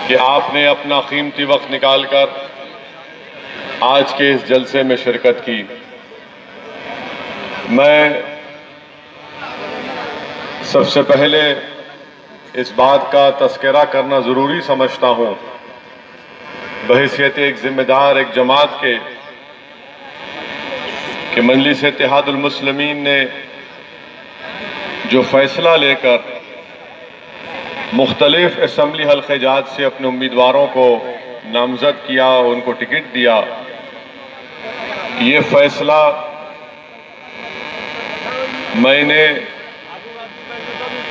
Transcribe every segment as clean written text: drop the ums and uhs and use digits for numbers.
कि आपने अपना कीमती वक्त निकालकर आज के इस जलसे में शिरकत की। मैं सबसे पहले इस बात का तस्करा करना ज़रूरी समझता हूँ बहैसियत एक ज़िम्मेदार एक जमात के कि मजलिस इत्तेहादुल मुस्लिमीन ने जो फैसला लेकर मुख्तलिफ असम्बली हल्क़े-जात से अपने उम्मीदवारों को नामज़द किया, उनको टिकट दिया, ये फैसला मैंने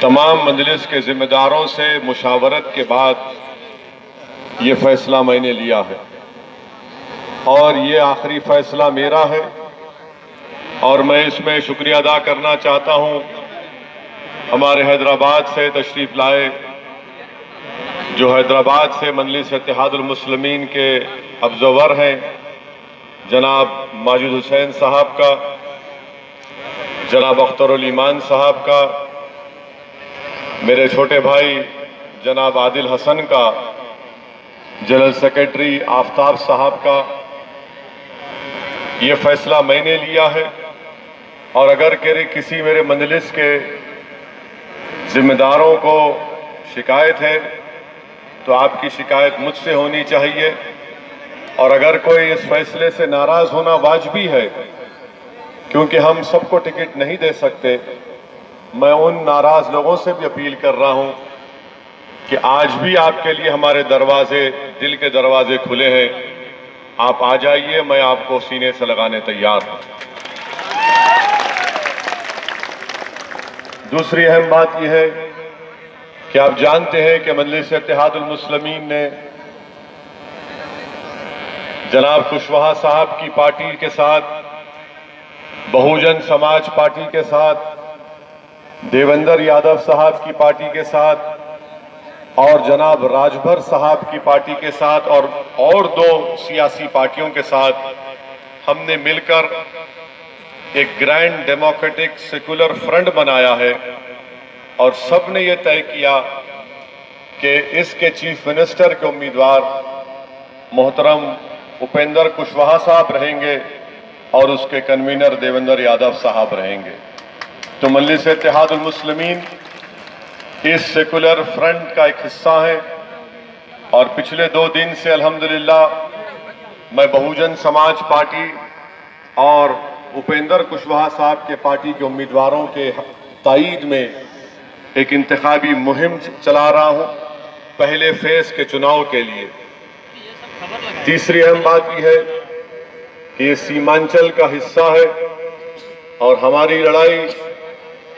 तमाम मजलिस के ज़िम्मेदारों से मुशावरत के बाद ये फैसला मैंने लिया है और ये आखिरी फैसला मेरा है। और मैं इसमें शुक्रिया अदा करना चाहता हूँ हमारे हैदराबाद से तशरीफ़ लाए, जो हैदराबाद से मजलिस इत्तेहादुल मुस्लिमीन के अब्ज़वर हैं, जनाब माजिद हुसैन साहब का, जनाब अख्तरुल ईमान साहब का, मेरे छोटे भाई जनाब आदिल हसन का, जनरल सेक्रेटरी आफ्ताब साहब का। ये फैसला मैंने लिया है और अगर किसी मेरे मजलिस के जिम्मेदारों को शिकायत है तो आपकी शिकायत मुझसे होनी चाहिए, और अगर कोई इस फैसले से नाराज़ होना वाजिबी है क्योंकि हम सबको टिकट नहीं दे सकते, मैं उन नाराज़ लोगों से भी अपील कर रहा हूं कि आज भी आपके लिए हमारे दरवाजे, दिल के दरवाजे खुले हैं। आप आ जाइए, मैं आपको सीने से लगाने तैयार हूं। दूसरी अहम बात यह है कि आप जानते हैं कि मजलिस इत्तेहादुल मुस्लिमीन ने जनाब कुशवाहा साहब की पार्टी के साथ, बहुजन समाज पार्टी के साथ, देवेंद्र यादव साहब की पार्टी के साथ और जनाब राजभर साहब की पार्टी के साथ और दो सियासी पार्टियों के साथ हमने मिलकर एक ग्रैंड डेमोक्रेटिक सेकुलर फ्रंट बनाया है और सब ने यह तय किया कि इसके चीफ मिनिस्टर के उम्मीदवार मोहतरम उपेंद्र कुशवाहा साहब रहेंगे और उसके कन्वीनर देवेंद्र यादव साहब रहेंगे। तो मजलिस इत्तेहादुल मुस्लिमीन इस सेकुलर फ्रंट का एक हिस्सा है और पिछले 2 दिन से अल्हम्दुलिल्लाह मैं बहुजन समाज पार्टी और उपेंद्र कुशवाहा साहब के पार्टी के उम्मीदवारों के ताईद में एक इंतखाबी मुहिम चला रहा हूं पहले फेज के चुनाव के लिए। तीसरी अहम बात यह है कि ये सीमांचल का हिस्सा है और हमारी लड़ाई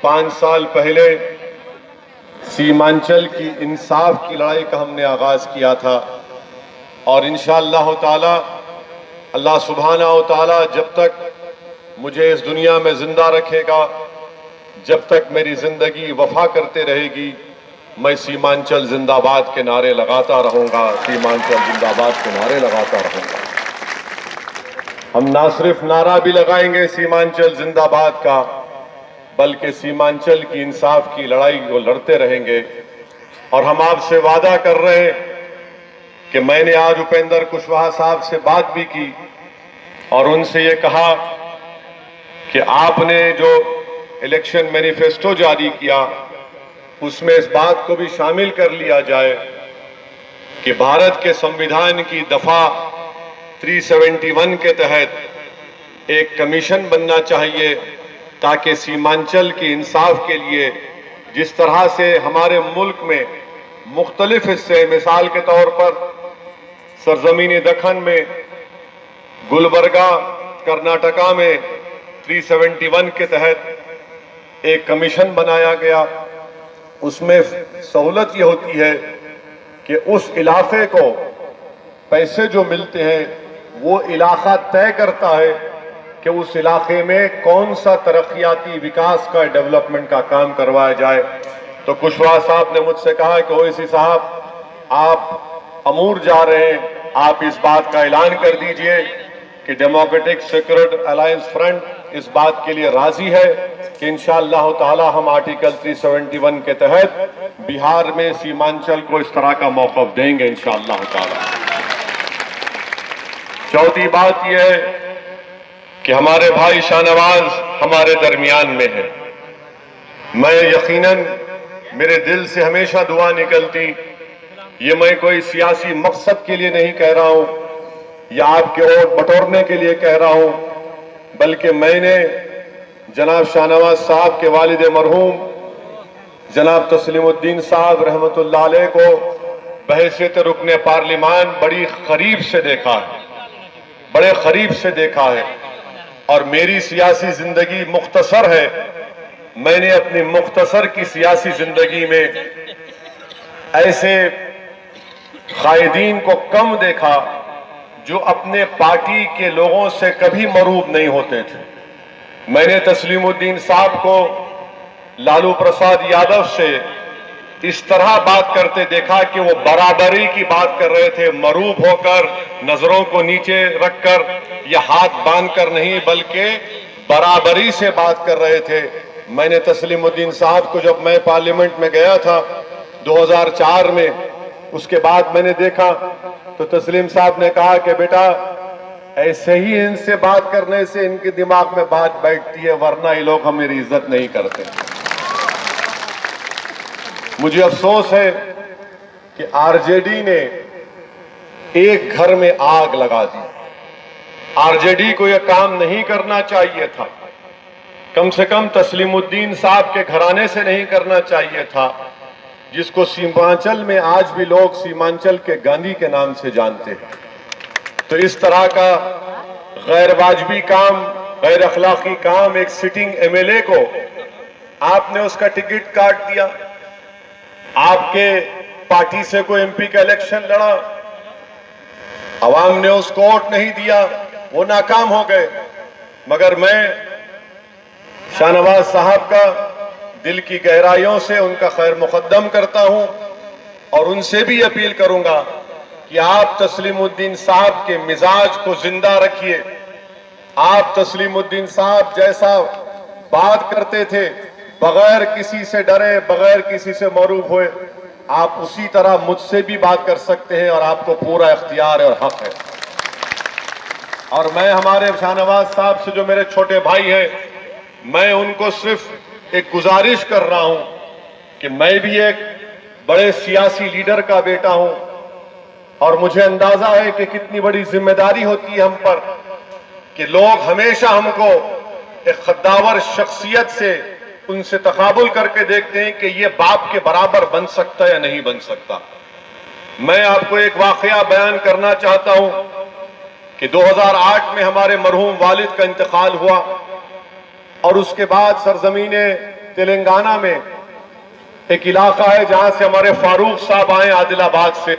5 साल पहले सीमांचल की इंसाफ की लड़ाई का हमने आगाज किया था और इंशाअल्लाह ताला अल्लाह सुब्हाना व तआला जब तक मुझे इस दुनिया में जिंदा रखेगा, जब तक मेरी जिंदगी वफा करते रहेगी, मैं सीमांचल जिंदाबाद के नारे लगाता रहूंगा, सीमांचल जिंदाबाद के नारे लगाता रहूंगा। हम ना सिर्फ नारा भी लगाएंगे सीमांचल जिंदाबाद का, बल्कि सीमांचल की इंसाफ की लड़ाई को लड़ते रहेंगे। और हम आपसे वादा कर रहे हैं कि मैंने आज उपेंद्र कुशवाहा साहब से बात भी की और उनसे ये कहा कि आपने जो इलेक्शन मैनिफेस्टो जारी किया उसमें इस बात को भी शामिल कर लिया जाए कि भारत के संविधान की दफा 371 के तहत एक कमीशन बनना चाहिए ताकि सीमांचल की इंसाफ के लिए जिस तरह से हमारे मुल्क में मुख्तलिफ हिस्से, मिसाल के तौर पर सरजमीन दखन में, गुलबर्गा कर्नाटका में 371 के तहत एक कमीशन बनाया गया, उसमें सहूलत ये होती है कि उस इलाके को पैसे जो मिलते हैं वो इलाका तय करता है कि उस इलाके में कौन सा तरक्याती विकास का, डेवलपमेंट का काम करवाया जाए। तो कुशवाहा साहब ने मुझसे कहा कि ओवैसी साहब आप अमूर जा रहे हैं, आप इस बात का ऐलान कर दीजिए कि डेमोक्रेटिक सेक्युलर अलायंस फ्रंट इस बात के लिए राजी है कि इंशाअल्लाह ताला हम आर्टिकल 371 के तहत बिहार में सीमांचल को इस तरह का मौक़िफ़ देंगे इंशाअल्लाह ताला। चौथी बात यह है कि हमारे भाई शाहनवाज हमारे दरमियान में है। मैं यकीनन मेरे दिल से हमेशा दुआ निकलती, ये मैं कोई सियासी मकसद के लिए नहीं कह रहा हूं या आपके वोट बटोरने के लिए कह रहा हूं, बल्कि मैंने जनाब शाहनवाज साहब के वालिद मरहूम जनाब तस्लीमुद्दीन साहब रहमतुल्लाह अलैह को बहैसियत रुकने पार्लिमान बड़ी करीब से देखा है, बड़े करीब से देखा है। और मेरी सियासी जिंदगी मुख्तसर है। मैंने अपनी मुख्तसर की सियासी जिंदगी में ऐसे कायदीन को कम देखा जो अपने पार्टी के लोगों से कभी मरूब नहीं होते थे। मैंने तस्लीमुद्दीन साहब को लालू प्रसाद यादव से इस तरह बात करते देखा कि वो बराबरी की बात कर रहे थे, मरूब होकर, नजरों को नीचे रखकर या हाथ बांधकर नहीं, बल्कि बराबरी से बात कर रहे थे। मैंने तस्लीमुद्दीन साहब को जब मैं पार्लियामेंट में गया था 2004 में, उसके बाद मैंने देखा तो तस्लीम साहब ने कहा कि बेटा ऐसे ही इनसे बात करने से इनके दिमाग में बात बैठती है, वरना ये लोग हमारी इज्जत नहीं करते। मुझे अफसोस है कि आरजेडी ने एक घर में आग लगा दी। आरजेडी को यह काम नहीं करना चाहिए था, कम से कम तस्लीमुद्दीन साहब के घराने से नहीं करना चाहिए था, जिसको सीमांचल में आज भी लोग सीमांचल के गांधी के नाम से जानते हैं। तो इस तरह का गैर वाजबी काम, गैर अखलाकी काम एक सिटिंग एमएलए को आपने उसका टिकट काट दिया, आपके पार्टी से कोई एमपी का इलेक्शन लड़ा, अवाम ने उसको वोट नहीं दिया, वो नाकाम हो गए। मगर मैं शाहनवाज साहब का दिल की गहराइयों से उनका खैर मुकद्दम करता हूं और उनसे भी अपील करूंगा कि आप तस्लीमुद्दीन साहब के मिजाज को जिंदा रखिए। आप तस्लीमुद्दीन साहब जैसा बात करते थे, बगैर किसी से डरे, बगैर किसी से मरूब हुए, आप उसी तरह मुझसे भी बात कर सकते हैं और आपको पूरा इख्तियार और हक है। और मैं हमारे शाहनवाज साहब से, जो मेरे छोटे भाई हैं, मैं उनको सिर्फ एक गुजारिश कर रहा हूं कि मैं भी एक बड़े सियासी लीडर का बेटा हूं और मुझे अंदाजा है कि कितनी बड़ी जिम्मेदारी होती है हम पर कि लोग हमेशा हमको एक खद्दावर शख्सियत से उनसे तकाबुल करके देखते हैं कि ये बाप के बराबर बन सकता है या नहीं बन सकता। मैं आपको एक वाकया बयान करना चाहता हूं कि 2008 में हमारे मरहूम वालिद का इंतकाल हुआ और उसके बाद सरजमीने तेलंगाना में एक इलाका है जहां से हमारे फारूक साहब आए आदिलाबाद से,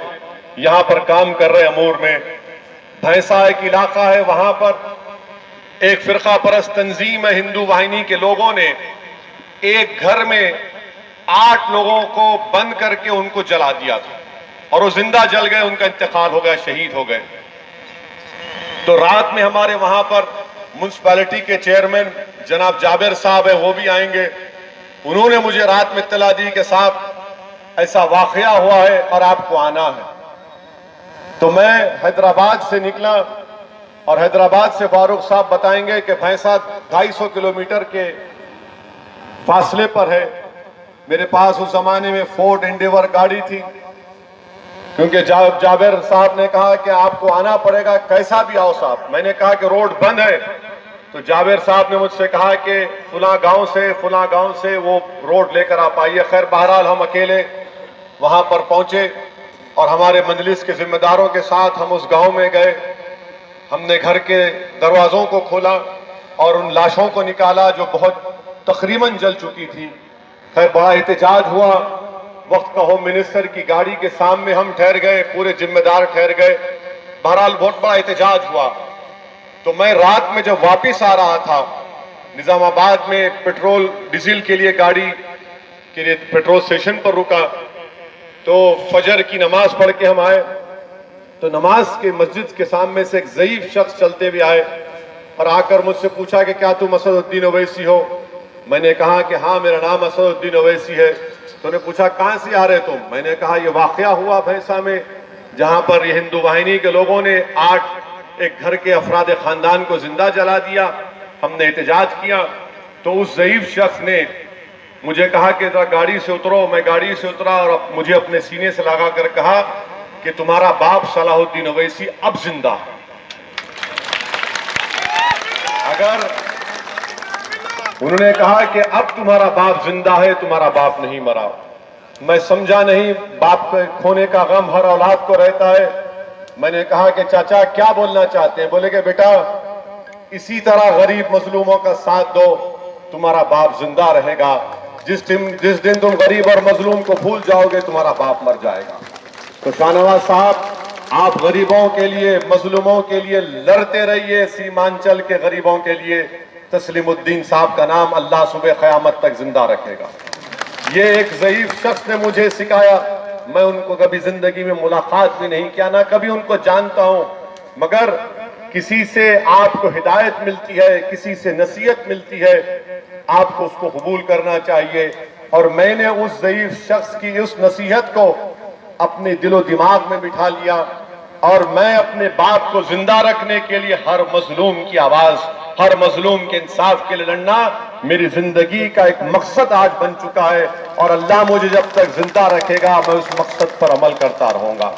यहां पर काम कर रहे अमूर में। भैंसा एक इलाका है, वहां पर एक फिरका परस्त तंजीम है हिंदू वाहिनी के लोगों ने एक घर में 8 लोगों को बंद करके उनको जला दिया था और वो जिंदा जल गए, उनका इंतकाल हो गया, शहीद हो गए। तो रात में हमारे वहां पर म्युनिसिपैलिटी के चेयरमैन जनाब जाबिर साहब है, वो भी आएंगे। उन्होंने मुझे रात में इत्तला दी कि साहब ऐसा वाकया हुआ है और आपको आना है। तो मैं हैदराबाद से निकला और हैदराबाद से फारूक साहब बताएंगे कि भैंसा 250 किलोमीटर के फासले पर है। मेरे पास उस जमाने में फोर्ड एंडेवर गाड़ी थी, क्योंकि जाबिर साहब ने कहा कि आपको आना पड़ेगा, कैसा भी आओ साहब। मैंने कहा कि रोड बंद है, तो जाबिर साहब ने मुझसे कहा कि फुला गांव से वो रोड लेकर आप आइए। खैर बहरहाल हम अकेले वहां पर पहुंचे और हमारे मजलिस के जिम्मेदारों के साथ हम उस गांव में गए। हमने घर के दरवाजों को खोला और उन लाशों को निकाला जो बहुत तकरीबन जल चुकी थी। खैर बड़ा एहतजाज हुआ। वक्त का होम मिनिस्टर की गाड़ी के सामने हम ठहर गए, पूरे जिम्मेदार ठहर गए। बहरहाल बहुत बड़ा एहतजाज हुआ। तो मैं रात में जब वापस आ रहा था निजामाबाद में पेट्रोल डीजल के लिए गाड़ी के लिए पेट्रोल स्टेशन पर रुका, तो फजर की नमाज पढ़ के हम आए। तो नमाज के मस्जिद के सामने से एक ज़ईफ शख्स चलते हुए आए और आकर मुझसे पूछा कि क्या तुम असदुद्दीन ओवैसी हो। मैंने कहा कि हाँ, मेरा नाम असदुद्दीन ओवैसी है। तो उन्होंने पूछा कहाँ से आ रहे तुम। मैंने कहा ये वाकया हुआ भैंसा में, जहां पर ये हिंदू वाहिनी के लोगों ने 8 एक घर के अफराद खानदान को जिंदा जला दिया। हमने एहतजाज किया तो उस ज़ईफ शख्स ने मुझे कहा कि जरा गाड़ी से उतरो। मैं गाड़ी से उतरा और मुझे अपने सीने से लगा कर कहा कि तुम्हारा बाप सलाहुद्दीन ओवैसी अब जिंदा है। अगर उन्होंने कहा कि अब तुम्हारा बाप जिंदा है, तुम्हारा बाप नहीं मरा। मैं समझा नहीं, बाप के खोने का गम हर औलाद को रहता है। मैंने कहा कि चाचा क्या बोलना चाहते हैं। बोले कि बेटा इसी तरह गरीब मजलूमों का साथ दो, तुम्हारा बाप जिंदा रहेगा। जिस दिन तुम गरीब और मजलूम को भूल जाओगे, तुम्हारा बाप मर जाएगा। तो शाहनवाज साहब, आप गरीबों के लिए, मजलूमों के लिए लड़ते रहिए। सीमांचल के गरीबों के लिए तस्लीमुद्दीन साहब का नाम अल्लाह सुबह क़यामत तक जिंदा रखेगा। ये एक ज़ईफ शख्स ने मुझे सिखाया। मैं उनको कभी जिंदगी में मुलाकात भी नहीं किया, ना कभी उनको जानता हूं, मगर किसी से आपको हिदायत मिलती है, किसी से नसीहत मिलती है, आपको उसको कबूल करना चाहिए। और मैंने उस ज़ईफ शख्स की उस नसीहत को अपने दिलो दिमाग में बिठा लिया और मैं अपने बाप को जिंदा रखने के लिए हर मजलूम की आवाज, हर मजलूम के इंसाफ के लिए लड़ना मेरी जिंदगी का एक मकसद आज बन चुका है। और अल्लाह मुझे जब तक जिंदा रखेगा, मैं उस मकसद पर अमल करता रहूंगा।